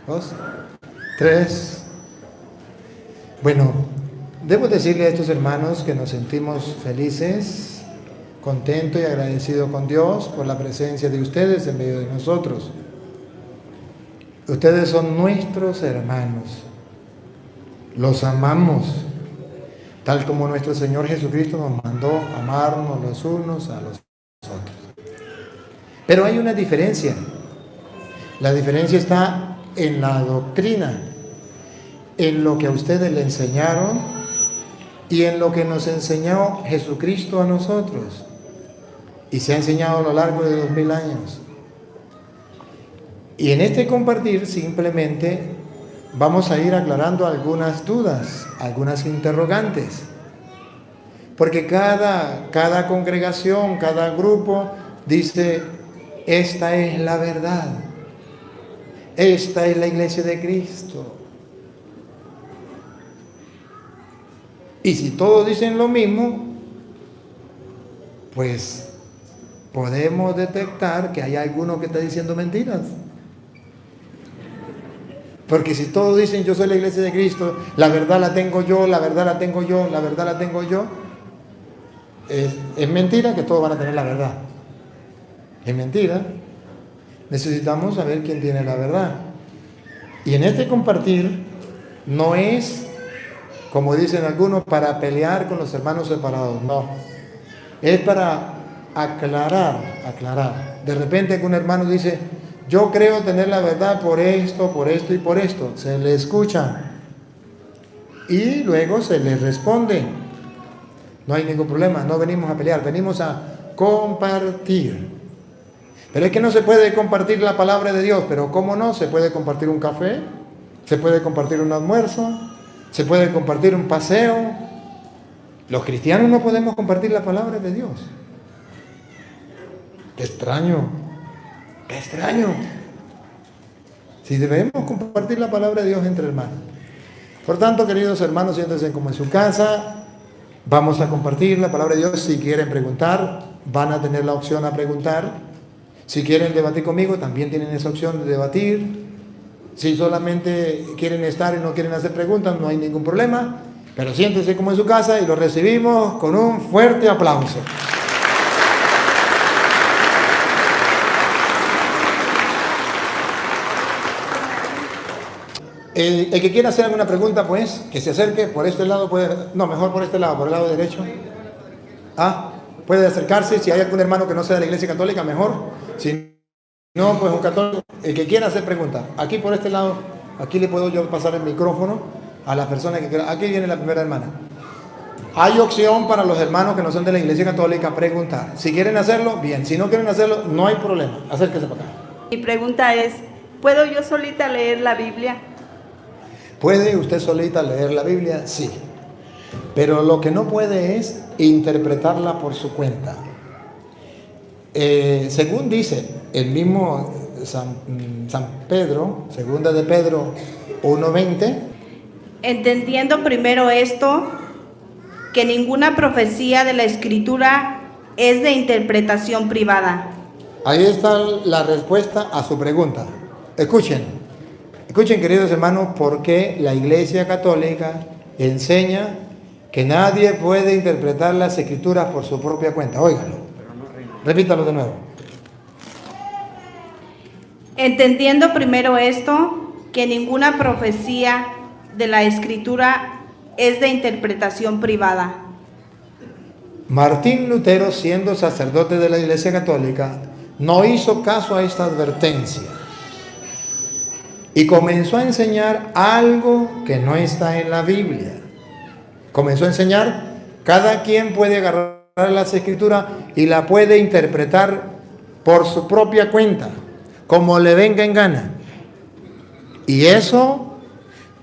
2, 3. Bueno, debo decirle a estos hermanos que nos sentimos felices, contentos y agradecidos con Dios por la presencia de ustedes en medio de nosotros. Ustedes son nuestros hermanos. Los amamos, tal como nuestro Señor Jesucristo nos mandó amarnos los unos a los otros. Pero hay una diferencia. La diferencia está en la doctrina, en lo que a ustedes le enseñaron y en lo que nos enseñó Jesucristo a nosotros. Y se ha enseñado a lo largo de 2000 años. Y en este compartir simplemente vamos a ir aclarando algunas dudas, algunas interrogantes. Porque cada congregación, cada grupo dice, esta es la verdad. Esta es la iglesia de Cristo. Y si todos dicen lo mismo, pues podemos detectar que hay alguno que está diciendo mentiras. Porque si todos dicen yo soy la iglesia de Cristo, la verdad la tengo yo, la verdad la tengo yo, la verdad la tengo yo, es mentira que todos van a tener la verdad. Es mentira. Necesitamos saber quién tiene la verdad. Y en este compartir no es, como dicen algunos, para pelear con los hermanos separados, no. Es para aclarar. De repente algún hermano dice, yo creo tener la verdad por esto y por esto. Se le escucha y luego se le responde. No hay ningún problema, no venimos a pelear, venimos a compartir. Pero es que no se puede compartir la palabra de Dios. Pero ¿cómo no? Se puede compartir un café, se puede compartir un almuerzo, se puede compartir un paseo. Los cristianos no podemos compartir la palabra de Dios. Qué extraño. ¡Qué extraño! Si debemos compartir la palabra de Dios entre hermanos. Por tanto, queridos hermanos, siéntense como en su casa. Vamos a compartir la palabra de Dios. Si quieren preguntar, van a tener la opción a preguntar. Si quieren debatir conmigo, también tienen esa opción de debatir. Si solamente quieren estar y no quieren hacer preguntas, no hay ningún problema. Pero siéntense como en su casa y lo recibimos con un fuerte aplauso. El que quiera hacer alguna pregunta, pues, que se acerque por este lado, mejor por este lado, por el lado derecho. Puede acercarse, si hay algún hermano que no sea de la iglesia católica, mejor. Si no, pues un católico. El que quiera hacer pregunta, aquí por este lado, aquí le puedo yo pasar el micrófono a las personas que quieran. Aquí viene la primera hermana. Hay opción para los hermanos que no son de la iglesia católica preguntar. Si quieren hacerlo, bien. Si no quieren hacerlo, no hay problema. Acérquese para acá. Mi pregunta es, ¿puedo yo solita leer la Biblia? ¿Puede usted solita leer la Biblia? Sí. Pero lo que no puede es interpretarla por su cuenta. Según dice el mismo San Pedro, segunda de Pedro 1:20. Entendiendo primero esto, que ninguna profecía de la Escritura es de interpretación privada. Ahí está la respuesta a su pregunta. Escuchen, queridos hermanos, por qué la Iglesia Católica enseña que nadie puede interpretar las Escrituras por su propia cuenta. Óiganlo. Repítalo de nuevo. Entendiendo primero esto, que ninguna profecía de la Escritura es de interpretación privada. Martín Lutero, siendo sacerdote de la Iglesia Católica, no hizo caso a esta advertencia y comenzó a enseñar algo que no está en la Biblia. Comenzó a enseñar, cada quien puede agarrar las Escrituras y la puede interpretar por su propia cuenta, como le venga en gana. Y eso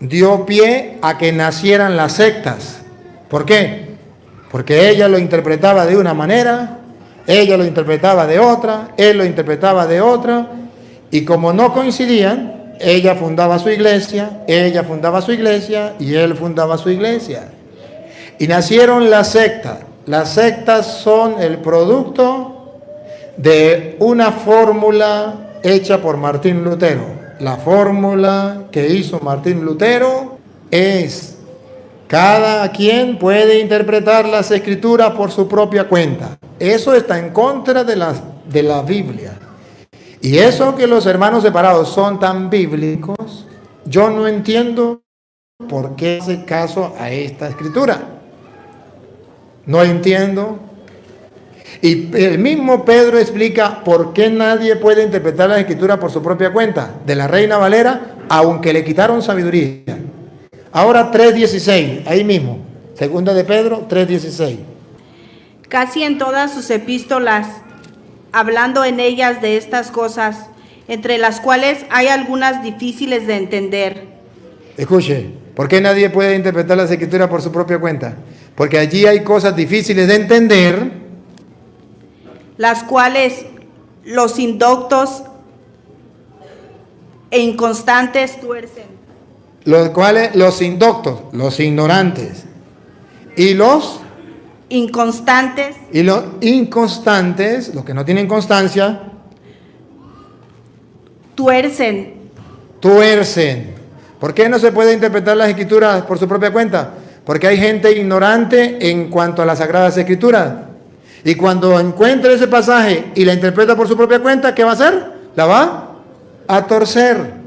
dio pie a que nacieran las sectas. ¿Por qué? Porque ella lo interpretaba de una manera, ella lo interpretaba de otra, él lo interpretaba de otra, y como no coincidían, ella fundaba su iglesia y él fundaba su iglesia. Y nacieron las sectas. Las sectas son el producto de una fórmula hecha por Martín Lutero. La fórmula que hizo Martín Lutero es: cada quien puede interpretar las escrituras por su propia cuenta. Eso está en contra de la Biblia. Y eso que los hermanos separados son tan bíblicos, yo no entiendo por qué hace caso a esta escritura. No entiendo. Y el mismo Pedro explica por qué nadie puede interpretar la escritura por su propia cuenta, de la Reina Valera, aunque le quitaron sabiduría. Ahora 3:16, ahí mismo, segunda de Pedro 3:16. Casi en todas sus epístolas, hablando en ellas de estas cosas, entre las cuales hay algunas difíciles de entender. Escuche, ¿por qué nadie puede interpretar las escrituras por su propia cuenta? Porque allí hay cosas difíciles de entender, las cuales los indoctos e inconstantes tuercen. los cuales los indoctos, los ignorantes, y los Inconstantes, inconstantes, los que no tienen constancia, tuercen. ¿Por qué no se puede interpretar las escrituras por su propia cuenta? Porque hay gente ignorante en cuanto a las Sagradas Escrituras. Y cuando encuentre ese pasaje y la interpreta por su propia cuenta, ¿qué va a hacer? La va a torcer.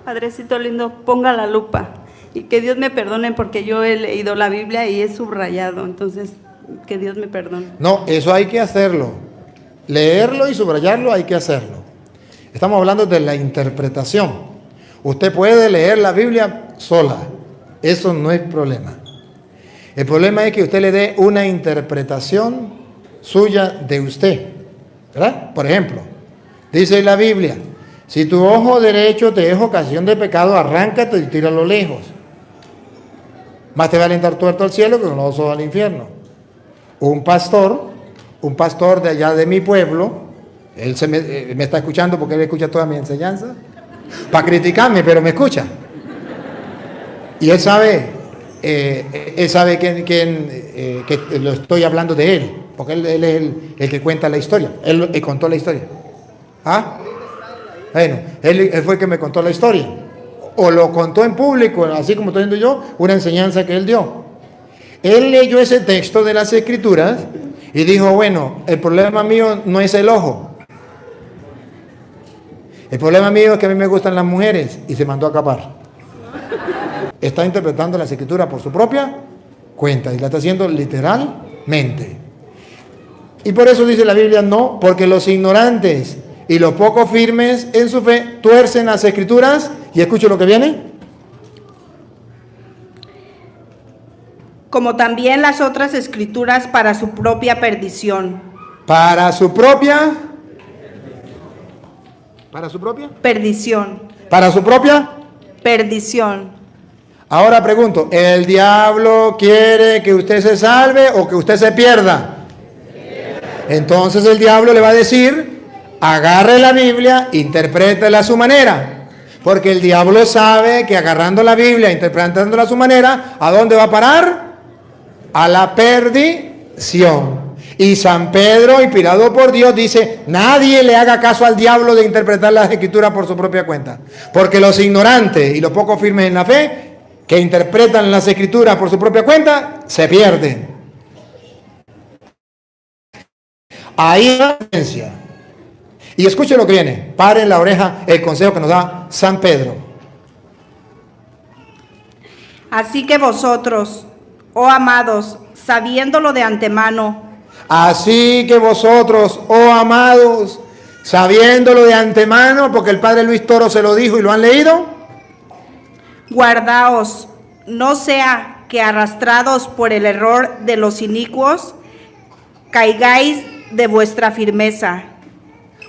Padrecito lindo, ponga la lupa y que Dios me perdone porque yo he leído la Biblia y he subrayado, entonces que Dios me perdone. No, eso hay que hacerlo. Leerlo y subrayarlo hay que hacerlo. Estamos hablando de la interpretación. Usted puede leer la Biblia sola, eso no es problema. El problema es que usted le dé una interpretación suya de usted, ¿verdad? Por ejemplo, dice la Biblia: si tu ojo derecho te es ocasión de pecado, arráncate y tíralo lejos. Más te vale entrar tuerto al cielo que con los ojos al infierno. Un pastor de allá de mi pueblo, él me está escuchando porque él escucha toda mi enseñanza, para criticarme, pero me escucha. Y él sabe que lo estoy hablando de él, porque él es el que cuenta la historia, él contó la historia. ¿Ah? Bueno, él fue el que me contó la historia, o lo contó en público, así como estoy viendo yo, una enseñanza que él dio. Él leyó ese texto de las Escrituras y dijo: bueno, el problema mío no es el ojo, el problema mío es que a mí me gustan las mujeres, y se mandó a capar. Está interpretando las Escrituras por su propia cuenta y la está haciendo literalmente. Y por eso dice la Biblia: no, porque los ignorantes y los poco firmes en su fe tuercen las Escrituras. Y escuche lo que viene: como también las otras escrituras para su propia perdición. Para su propia perdición. Para su propia perdición. Ahora pregunto, ¿el diablo quiere que usted se salve o que usted se pierda? Entonces el diablo le va a decir: agarre la Biblia, interprétela a su manera. Porque el diablo sabe que agarrando la Biblia, interpretándola a su manera, ¿a dónde va a parar? A la perdición. Y San Pedro, inspirado por Dios, dice: nadie le haga caso al diablo de interpretar las Escrituras por su propia cuenta. Porque los ignorantes y los poco firmes en la fe, que interpretan las Escrituras por su propia cuenta, se pierden. Ahí la diferencia. Y escuchen lo que viene. Paren la oreja el consejo que nos da San Pedro. Así que vosotros, oh amados, sabiéndolo de antemano. Así que vosotros, oh amados, sabiéndolo de antemano, porque el padre Luis Toro se lo dijo y lo han leído. Guardaos, no sea que arrastrados por el error de los inicuos, caigáis de vuestra firmeza.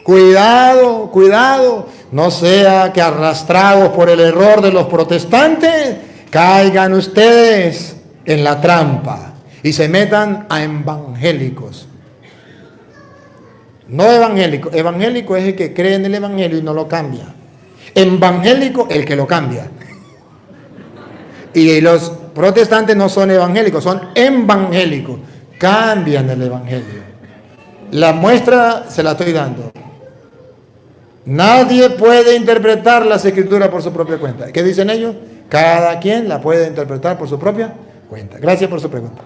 Cuidado, cuidado, no sea que arrastrados por el error de los protestantes, caigan ustedes en la trampa y se metan a evangélicos. No evangélico, evangélico es el que cree en el evangelio y no lo cambia. Evangélico, el que lo cambia. Y los protestantes no son evangélicos, son evangélicos, cambian el evangelio. La muestra se la estoy dando. Nadie puede interpretar las escrituras por su propia cuenta. ¿Qué dicen ellos? Cada quien la puede interpretar por su propia cuenta. Gracias por su pregunta.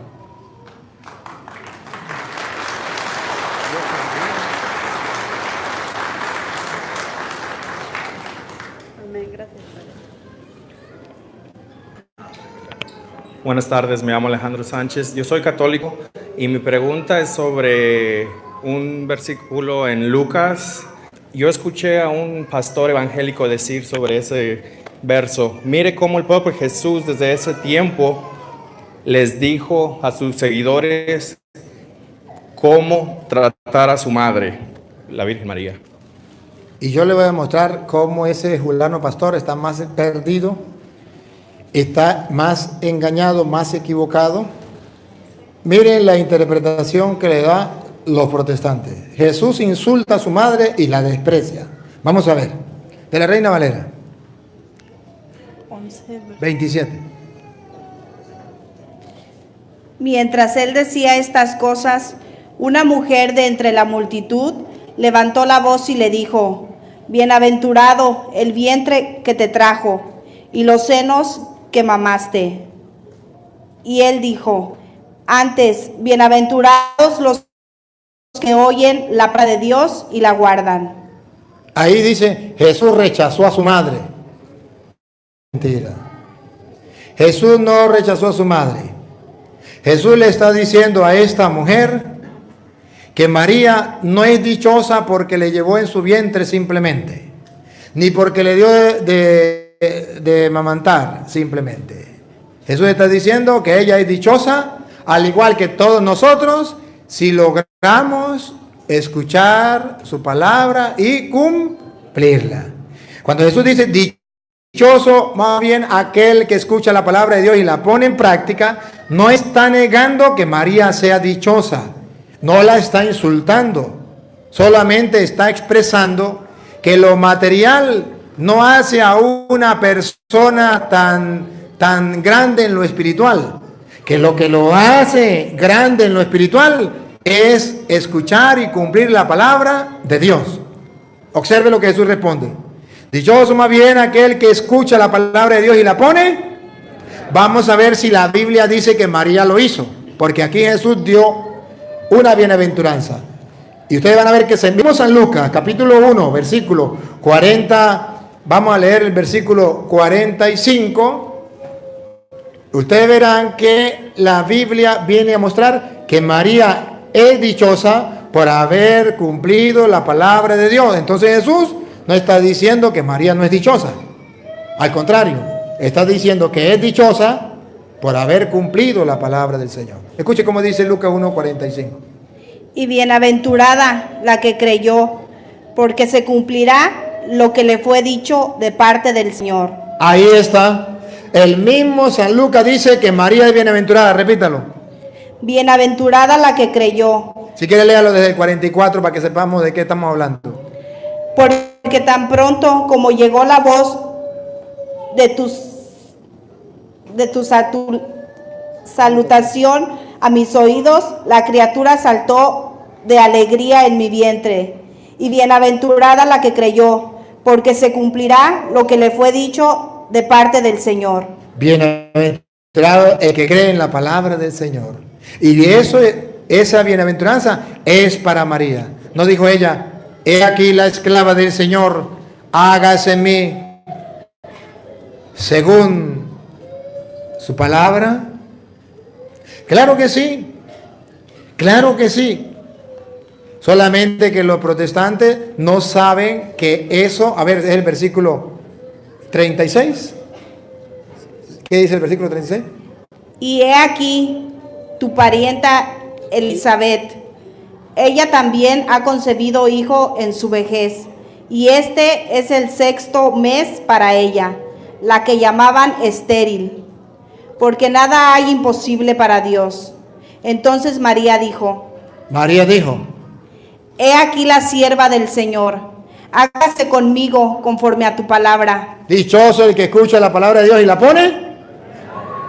Buenas tardes, me llamo Alejandro Sánchez. Yo soy católico y mi pregunta es sobre un versículo en Lucas. Yo escuché a un pastor evangélico decir sobre ese verso: mire cómo el propio Jesús desde ese tiempo les dijo a sus seguidores cómo tratar a su madre, la Virgen María. Y yo le voy a mostrar cómo ese Juliano pastor está más perdido, está más engañado, más equivocado. Miren la interpretación que le da los protestantes. Jesús insulta a su madre y la desprecia. Vamos a ver, de la Reina Valera 27. Mientras él decía estas cosas, una mujer de entre la multitud levantó la voz y le dijo: bienaventurado el vientre que te trajo y los senos que mamaste. Y él dijo: antes, bienaventurados los que oyen la palabra de Dios y la guardan. Ahí dice, Jesús rechazó a su madre. Mentira. Jesús no rechazó a su madre. Jesús le está diciendo a esta mujer que María no es dichosa porque le llevó en su vientre simplemente, ni porque le dio de amamantar simplemente. Jesús está diciendo que ella es dichosa, al igual que todos nosotros, si logramos escuchar su palabra y cumplirla. Cuando Jesús dice dichoso, más bien aquel que escucha la palabra de Dios y la pone en práctica, no está negando que María sea dichosa, no la está insultando, solamente está expresando que lo material no hace a una persona tan grande en lo espiritual, que lo hace grande en lo espiritual es escuchar y cumplir la palabra de Dios. Observe lo que Jesús responde: dichoso más bien aquel que escucha la palabra de Dios y la pone. Vamos a ver si la Biblia dice que María lo hizo, porque aquí Jesús dio una bienaventuranza. Y ustedes van a ver que se mismo San Lucas, capítulo 1, versículo 40, vamos a leer el versículo 45. Ustedes verán que la Biblia viene a mostrar que María es dichosa por haber cumplido la palabra de Dios. Entonces Jesús no está diciendo que María no es dichosa. Al contrario, está diciendo que es dichosa por haber cumplido la palabra del Señor. Escuche cómo dice Lucas 1:45. Y bienaventurada la que creyó, porque se cumplirá lo que le fue dicho de parte del Señor. Ahí está. El mismo San Lucas dice que María es bienaventurada. Repítalo. Bienaventurada la que creyó. Si quiere, léalo desde el 44 para que sepamos de qué estamos hablando. Porque tan pronto como llegó la voz de tu salutación a mis oídos, la criatura saltó de alegría en mi vientre. Y bienaventurada la que creyó, porque se cumplirá lo que le fue dicho de parte del Señor. Bienaventurado el que cree en la palabra del Señor. Y esa bienaventuranza es para María. No dijo ella: he aquí la esclava del Señor, hágase en mí según su palabra. Claro que sí, claro que sí. Solamente que los protestantes no saben que eso, a ver, es el versículo 36. ¿Qué dice el versículo 36? Y he aquí tu parienta Elizabeth. Ella también ha concebido hijo en su vejez, y este es el 6º mes para ella, la que llamaban estéril, porque nada hay imposible para Dios. Entonces María dijo: he aquí la sierva del Señor, hágase conmigo conforme a tu palabra. Dichoso el que escucha la palabra de Dios y la pone.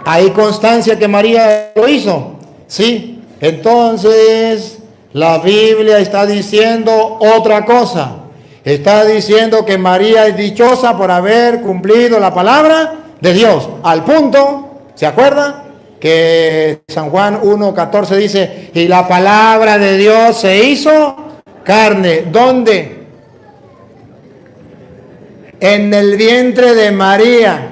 Hay constancia que María lo hizo. Sí, entonces La Biblia está diciendo otra cosa. Está diciendo que María es dichosa por haber cumplido la palabra de Dios. Al punto, ¿se acuerda? Que San Juan 1:14 dice, y la palabra de Dios se hizo carne. ¿Dónde? En el vientre de María.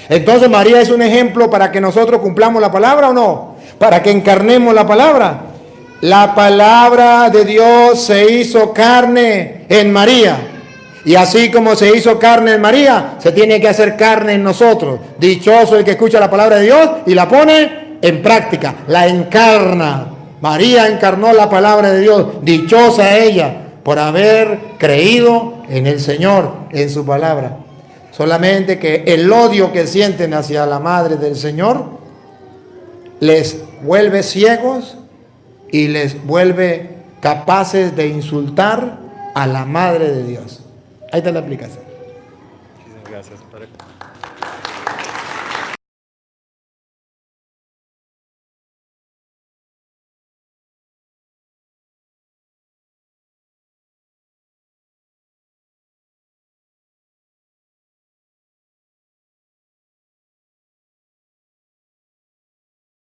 Entonces, ¿María es un ejemplo para que nosotros cumplamos la palabra o no? Para que encarnemos la palabra. La palabra de Dios se hizo carne en María. Y así como se hizo carne en María, se tiene que hacer carne en nosotros. Dichoso el que escucha la palabra de Dios y la pone en práctica, la encarna. María encarnó la palabra de Dios. Dichosa ella por haber creído en el Señor, en su palabra. Solamente que el odio que sienten hacia la madre del Señor les vuelve ciegos y les vuelve capaces de insultar a la madre de Dios. Ahí está la aplicación. Muchas gracias, Padre.